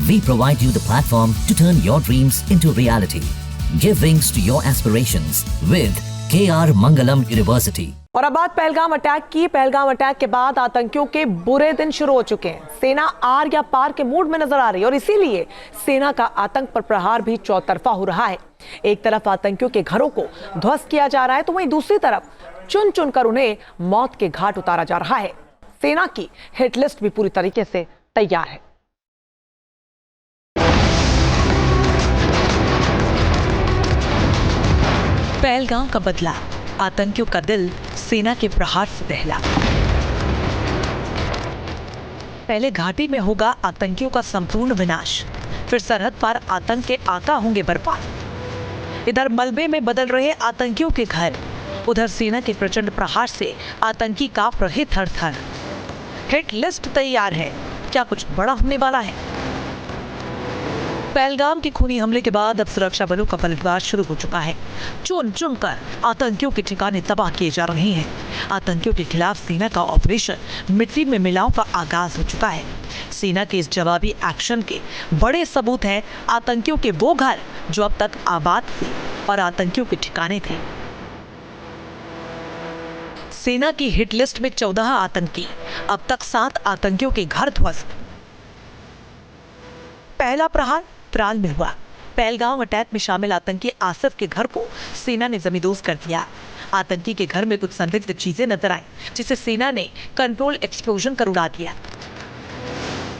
We provide you the platform to turn your dreams into reality. Give wings to your aspirations with KR Mangalam University. और अब बात Pahalgam attack की। Pahalgam attack के बाद आतंकियों के बुरे दिन शुरू हो चुके हैं। सेना आर या पार के मूड में नजर आ रही है और इसीलिए सेना का आतंक पर प्रहार भी चौतरफा हो रहा है। एक तरफ आतंकियों के घरों को ध्वस्त किया जा रहा है तो वहीं दूसरी तरफ चुन चुनकर उन्हें मौत के घाट उतारा जा रहा है। सेना की हिट लिस्ट भी पूरी तरीके से तैयार है। पहलगाम का बदला, आतंकियों का दिल सेना के प्रहार से दहला। पहले घाटी में होगा आतंकियों का संपूर्ण विनाश, फिर सरहद पार आतंक के आका होंगे बर्बाद। इधर मलबे में बदल रहे आतंकियों के घर, उधर सेना के प्रचंड प्रहार से आतंकी कांप रहे थर-थर। हिट लिस्ट तैयार है, क्या कुछ बड़ा होने वाला है? पहलगाम के खूनी हमले के बाद अब सुरक्षा बलों का पलटवार शुरू हो चुका है। चुन चुन कर आतंकियों के ठिकाने तबाह किए जा रहे हैं। आतंकियों के खिलाफ सेना का ऑपरेशन मिट्टी में मिलाओ का आगाज हो चुका है। सेना के इस जवाबी एक्शन के बड़े सबूत हैं आतंकियों के वो घर जो अब तक आबाद थे और आतंकियों के ठिकाने थे। सेना की हिट लिस्ट में 14 आतंकी, अब तक 7 आतंकियों के घर ध्वस्त। पहला प्रहार त्राल में हुआ। पहलगाम अटैक में शामिल आतंकी आसिफ के घर को सेना ने जमींदोज कर दिया। आतंकी के घर में कुछ संदिग्ध चीजें नजर आई, जिसे सेना ने कंट्रोल एक्सप्लोजन कर उड़ा दिया।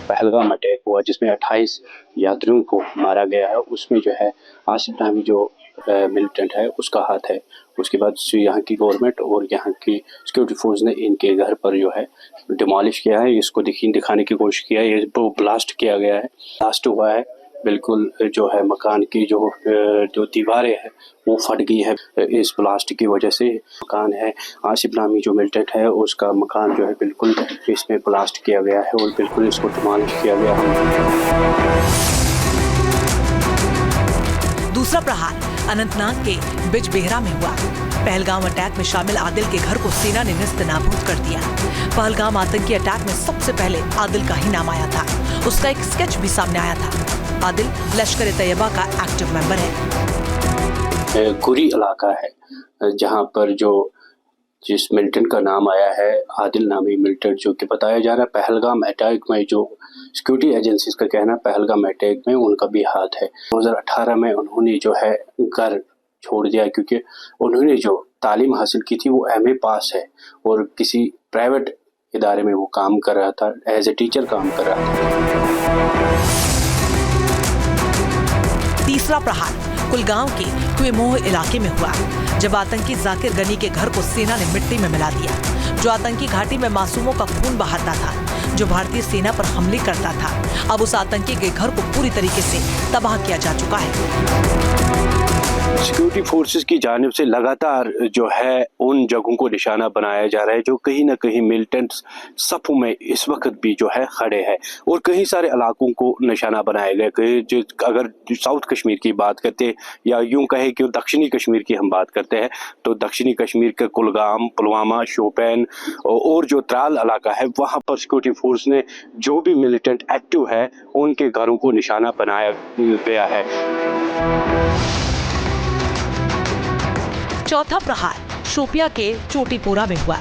पहलगाम अटैक हुआ जिसमें 28 यात्रियों को मारा गया है, उसमें जो है आसिफ नामी जो मिलिटेंट है उसका हाथ है। उसके बाद यहाँ की गवर्नमेंट और यहाँ की सिक्योरिटी फोर्स ने इनके घर पर जो है डिमोलिश किया है। इसको दिखाने की कोशिश किया है। ये ब्लास्ट किया गया है, ब्लास्ट हुआ है। बिल्कुल जो है मकान की जो दीवारें हैं वो फट गई है इस ब्लास्ट की वजह से। मकान है आसिफ नामी जो मिलिटेंट है उसका मकान जो है बिल्कुल इसमें ब्लास्ट किया गया है और बिल्कुल इसको डिमोलिश किया गया है। दूसरा प्रहार अनंतनाग के बिजबेहरा में हुआ। पहलगाम अटैक में शामिल आदिल के घर को सेना ने नेस्तनाबूद कर दिया। पहलगाम आतंकी अटैक में सबसे पहले आदिल का ही नाम आया था। उसका एक स्केच भी सामने आया था। आदिल लश्कर-ए-तैयबा का एक्टिव मेंबर है। गुरी इलाका है जहां पर जिस मिलिटेंट का नाम आया है आदिल नामी मिलिटेंट, जो कि बताया जा रहा है पहलगाम अटैक में जो सिक्योरिटी एजेंसीज का कहना है पहलगाम अटैक में उनका भी हाथ है। 2018 में उन्होंने जो है घर छोड़ दिया क्योंकि उन्होंने जो तालीम हासिल की थी वो MA पास है और किसी प्राइवेट इदारे में वो काम कर रहा था, एज ए टीचर काम कर रहा था। तीसरा प्रहार कुलगांव के कुएमोह इलाके में हुआ, जब आतंकी जाकिर गनी के घर को सेना ने मिट्टी में मिला दिया। जो आतंकी घाटी में मासूमों का खून बहाता था, जो भारतीय सेना पर हमले करता था, अब उस आतंकी के घर को पूरी तरीके से तबाह किया जा चुका है। सिक्योरिटी फोर्सेस की जानिब से लगातार जो है उन जगहों को निशाना बनाया जा रहा है जो कहीं ना कहीं मिलिटेंट सफों में इस वक्त भी जो है खड़े हैं और कई सारे इलाकों को निशाना बनाया गया। अगर साउथ कश्मीर की बात करते हैं या यूं कहे कि दक्षिणी कश्मीर की हम बात करते हैं तो दक्षिणी कश्मीर के कुलगाम, पुलवामा, शोपियान और जो त्राल इलाका है वहां पर सिक्योरिटी फोर्स ने जो भी मिलिटेंट एक्टिव है उनके घरों को निशाना बनाया गया है। चौथा प्रहार शोपिया के चोटीपोरा में हुआ।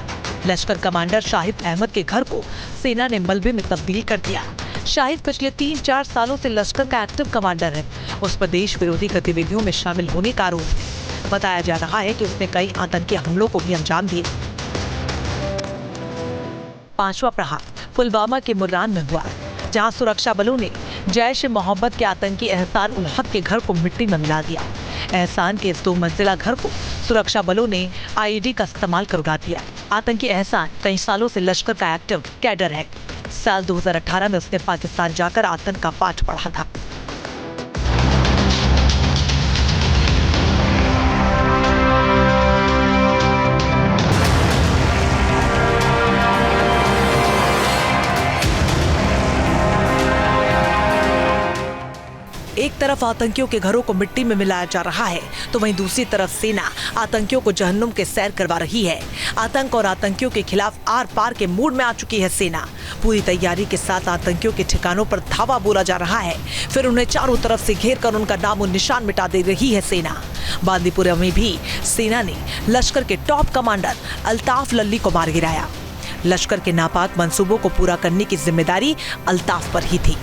लश्कर कमांडर शाहिद अहमद के घर को सेना ने मलबे में तब्दील कर दिया। शाहिद पिछले 3-4 सालों से लश्कर का एक्टिव कमांडर है। उस पर देश विरोधी गतिविधियों में शामिल होने का आरोप है। बताया जा रहा है कि उसने कई आतंकी हमलों को भी अंजाम दिए। पांचवा प्रहार पुलवामा के मुर्रान में हुआ, जहां सुरक्षा बलों ने जैश ए मोहम्मद के आतंकी एहसान उल हक के घर को मिट्टी में मिला दिया। एहसान के इस 2 मंजिला घर को सुरक्षा बलों ने IED का इस्तेमाल कर उड़ा दिया। आतंकी एहसान कई सालों से लश्कर का एक्टिव कैडर है। साल 2018 में उसने पाकिस्तान जाकर आतंक का पाठ पढ़ा था। एक तरफ आतंकियों के घरों को मिट्टी में मिलाया जा रहा है तो वहीं दूसरी तरफ सेना आतंकियों को जहन्नुम के सैर करवा रही है। आतंक और आतंकियों के खिलाफ आर पार के मूड में आ चुकी है सेना। पूरी तैयारी के साथ आतंकियों के ठिकानों पर धावा बोला जा रहा है, फिर उन्हें चारों तरफ से घेर कर उनका नामो निशान मिटा दे रही है सेना। बांदीपुरा में भी सेना ने लश्कर के टॉप कमांडर अल्ताफ लल्ली को मार गिराया। लश्कर के नापाक मंसूबों को पूरा करने की जिम्मेदारी अल्ताफ पर ही थी।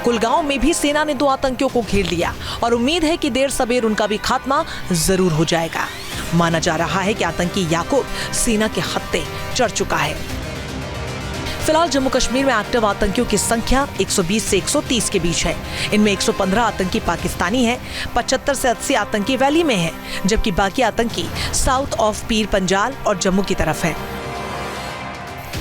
कुलगांव में भी सेना ने 2 आतंकियों को घेर लिया और उम्मीद है कि देर सबेर उनका भी खात्मा जरूर हो जाएगा। माना जा रहा है कि आतंकी याकूब सेना के हत्थे चढ़ चुका है। फिलहाल जम्मू कश्मीर में एक्टिव आतंकियों की संख्या 120 से 130 के बीच है। इनमें 115 आतंकी पाकिस्तानी हैं, 75 से 80 आतंकी वैली में हैं, जबकि बाकी आतंकी साउथ ऑफ पीर पंजाल और जम्मू की तरफ है।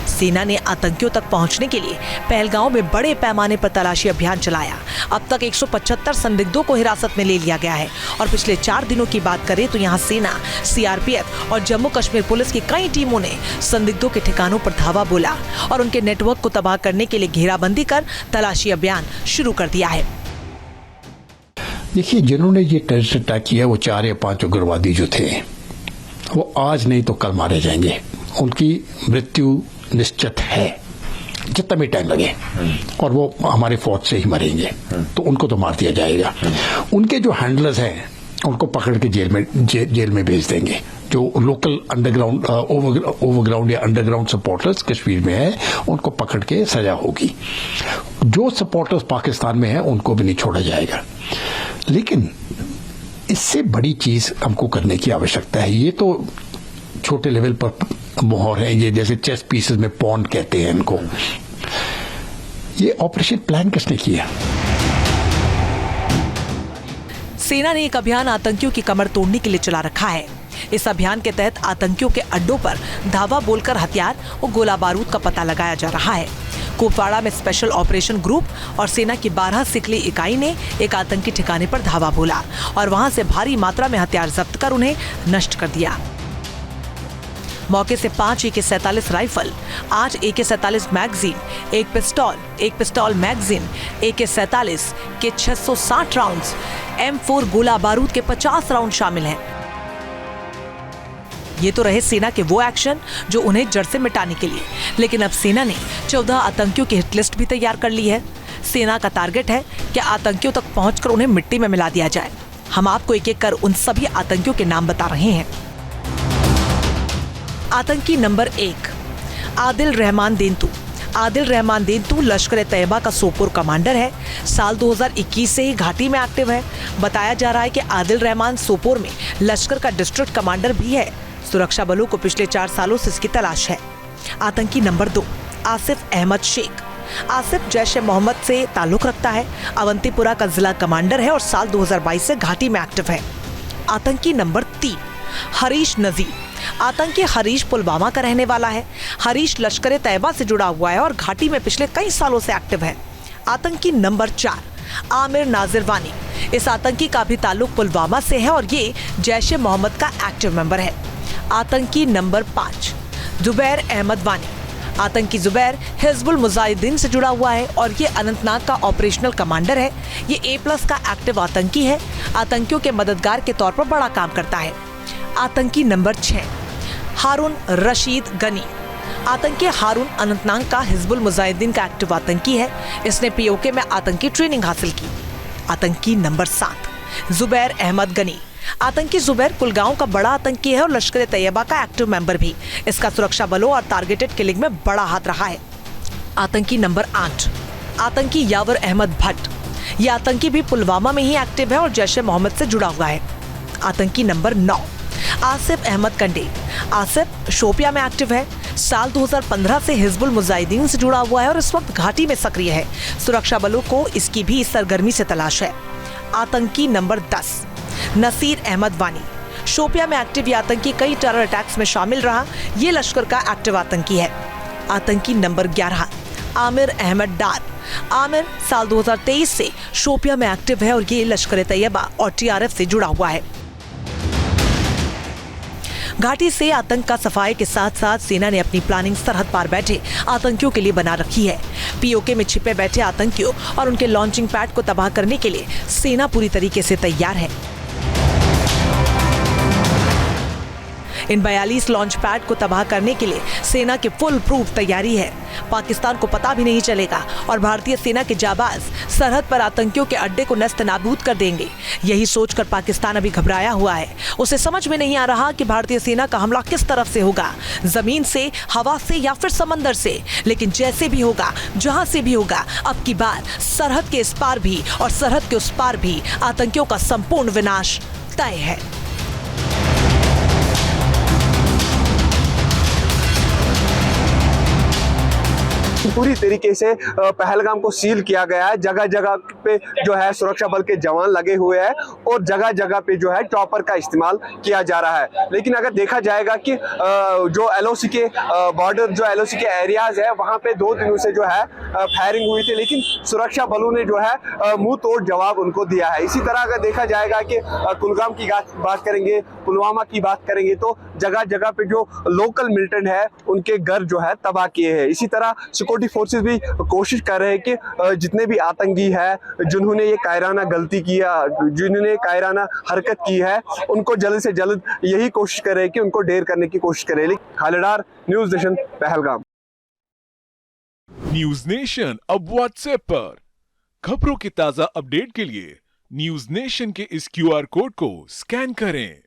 सेना ने आतंकियों तक पहुंचने के लिए पहलगांव में बड़े पैमाने पर तलाशी अभियान चलाया। अब तक 175 संदिग्धों को हिरासत में ले लिया गया है और पिछले 4 दिनों की बात करें तो यहां सेना, सीआरपीएफ और जम्मू कश्मीर पुलिस की कई टीमों ने संदिग्धों के ठिकानों पर धावा बोला और उनके नेटवर्क को तबाह करने के लिए घेराबंदी कर तलाशी अभियान शुरू कर दिया है। देखिए, जिन्होंने ये टेररिस्ट अटैक किया वो 4 या 5 उग्रवादी जो थे वो आज नहीं तो कल मारे जाएंगे। उनकी मृत्यु निश्चित है, जितना भी टाइम लगे, और वो हमारे फौज से ही मरेंगे, तो उनको तो मार दिया जाएगा। उनके जो हैंडलर्स हैं उनको पकड़ के जेल में भेज देंगे। जो लोकल अंडरग्राउंड ओवरग्राउंड या अंडरग्राउंड सपोर्टर्स कश्मीर में है उनको पकड़ के सजा होगी। जो सपोर्टर्स पाकिस्तान में है उनको भी नहीं छोड़ा जाएगा। लेकिन इससे बड़ी चीज हमको करने की आवश्यकता है। ये तो छोटे लेवल पर मोहर है, ये जैसे चेस पीसेस में पॉन कहते हैं इनको। ये ऑपरेशन प्लान किसने किया? सेना ने एक अभियान आतंकियों की कमर तोड़ने के लिए चला रखा है। इस अभियान के तहत आतंकियों के अड्डों पर धावा बोलकर हथियार और गोला बारूद का पता लगाया जा रहा है। कुपवाड़ा में स्पेशल ऑपरेशन ग्रुप और सेना की 12 सिकली इकाई ने एक आतंकी ठिकाने पर धावा बोला और वहां से भारी मात्रा में हथियार जब्त कर उन्हें नष्ट कर दिया। मौके से 5 AK-47 राइफल, 8 AK-47 मैगजीन, एक पिस्टल मैगजीन, AK-47 के 660 राउंड्स, M4 गोला बारूद के 50 राउंड शामिल हैं। ये तो रहे सेना के वो एक्शन जो उन्हें जड़ से मिटाने के लिए, लेकिन अब सेना ने 14 आतंकियों की हिट लिस्ट भी तैयार कर ली है। सेना का टारगेट है कि आतंकियों तक पहुंचकर उन्हें मिट्टी में मिला दिया जाए। हम आपको एक एक कर उन सभी आतंकियों के नाम बता रहे हैं। आतंकी नंबर 1, आदिल रहमान देंतू। आदिल रहमान देंतू लश्कर-ए-तैयबा का सोपोर कमांडर है। साल 2021 से ही घाटी में एक्टिव है। बताया जा रहा है कि आदिल रहमान सोपोर में लश्कर का डिस्ट्रिक्ट कमांडर भी है। सुरक्षा बलों को पिछले 4 सालों से इसकी तलाश है। आतंकी नंबर 2, आसिफ अहमद शेख। आसिफ जैश-ए-मोहम्मद से ताल्लुक रखता है। अवंतीपुरा का जिला कमांडर है और साल 2022 से घाटी में एक्टिव है। आतंकी नंबर 3, हरीश नजीर। आतंकी हरीश पुलवामा का रहने वाला है। हरीश लश्कर-ए-तैयबा से जुड़ा हुआ है और घाटी में पिछले कई सालों से एक्टिव है। आतंकी नंबर 4, आमिर नाजिर वानी। इस आतंकी का भी ताल्लुक पुलवामा से है और ये जैश-ए-मोहम्मद का एक्टिव मेंबर है। आतंकी नंबर 5, जुबैर अहमद वानी। आतंकी जुबैर हिजबुल मुजाहिदीन से जुड़ा हुआ है और ये अनंतनाग का ऑपरेशनल कमांडर है। ये A+ का एक्टिव आतंकी है। आतंकियों के मददगार के तौर पर बड़ा काम करता है। आतंकी नंबर 6, हारून रशीद गनी। आतंकी हारून अनंतनाग का हिजबुल मुजाहिदीन का एक्टिव आतंकी है। इसने POK में आतंकी ट्रेनिंग हासिल की। आतंकी नंबर 7, जुबैर अहमद गनी। आतंकी जुबैर कुलगांव का बड़ा आतंकी है और लश्कर-ए-तैयबा का एक्टिव मेंबर भी। इसका सुरक्षा बलों और टारगेटेड किलिंग में बड़ा हाथ रहा है। आतंकी नंबर 8, आतंकी यावर अहमद भट्ट। ये आतंकी भी पुलवामा में ही एक्टिव है और जैश-ए-मोहम्मद से जुड़ा हुआ है। आतंकी नंबर 9, आसिफ अहमद कंडे। आसिफ शोपिया में एक्टिव है। साल 2015 से हिजबुल मुजाहिदीन से जुड़ा हुआ है और इस वक्त घाटी में सक्रिय है। सुरक्षा बलों को इसकी भी सरगर्मी से तलाश है। आतंकी नंबर 10, नसीर अहमद वानी। शोपिया में एक्टिव ये आतंकी कई टेरर अटैक्स में शामिल रहा। ये लश्कर का एक्टिव आतंकी है। आतंकी नंबर 11, आमिर अहमद डार। आमिर साल 2023 से शोपिया में एक्टिव है और ये लश्कर-ए-तैयबा और TRF से जुड़ा हुआ है। घाटी से आतंक का सफाए के साथ साथ सेना ने अपनी प्लानिंग सरहद पार बैठे आतंकियों के लिए बना रखी है। पीओके में छिपे बैठे आतंकियों और उनके लॉन्चिंग पैड को तबाह करने के लिए सेना पूरी तरीके से तैयार है। इन 42 लॉन्च पैड को तबाह करने के लिए सेना की फुल प्रूफ तैयारी है। पाकिस्तान को पता भी नहीं चलेगा और भारतीय सेना के जाबाज सरहद पर आतंकियों के अड्डे को नस्त नाबूद कर देंगे। यही सोचकर पाकिस्तान अभी घबराया हुआ है। उसे समझ में नहीं आ रहा कि भारतीय सेना का हमला किस तरफ से होगा, जमीन से, हवा से या फिर समंदर से। लेकिन जैसे भी होगा, जहां से भी होगा, अब की बार सरहद के इस पार भी और सरहद के उस पार भी आतंकियों का संपूर्ण विनाश तय है। पूरी तरीके से पहलगाम को सील किया गया है। जगह जगह पे जो है सुरक्षा बल के जवान लगे हुए हैं और जगह जगह पे जो है चॉपर का इस्तेमाल किया जा रहा है। लेकिन अगर देखा जाएगा कि जो एलओसी के बॉर्डर, जो एलओसी के एरियाज है, वहां पे 2 दिनों से जो है फायरिंग हुई थी, लेकिन सुरक्षा बलों ने जो है मुंह तोड़ जवाब उनको दिया है। इसी तरह अगर देखा जाएगा कि कुलगाम की बात करेंगे, पुलवामा की बात करेंगे, तो जगह जगह पे जो लोकल मिलिटेंट है उनके घर जो है तबाह किए हैं। इसी तरह सिक्योरिटी फोर्सेस भी कोशिश कर रहे हैं कि जितने भी आतंकी है, जिन्होंने ये कायराना गलती किया, जिन्होंने कायराना हरकत की है, उनको जल्द से जल्द यही कोशिश कर रहे हैं कि उनको ढेर करने की कोशिश करें। Khalid Dar, News Nation, Pahalgam. News Nation अब व्हाट्सएप पर खबरों की ताजा अपडेट के लिए न्यूज नेशन के इस QR कोड को स्कैन करें।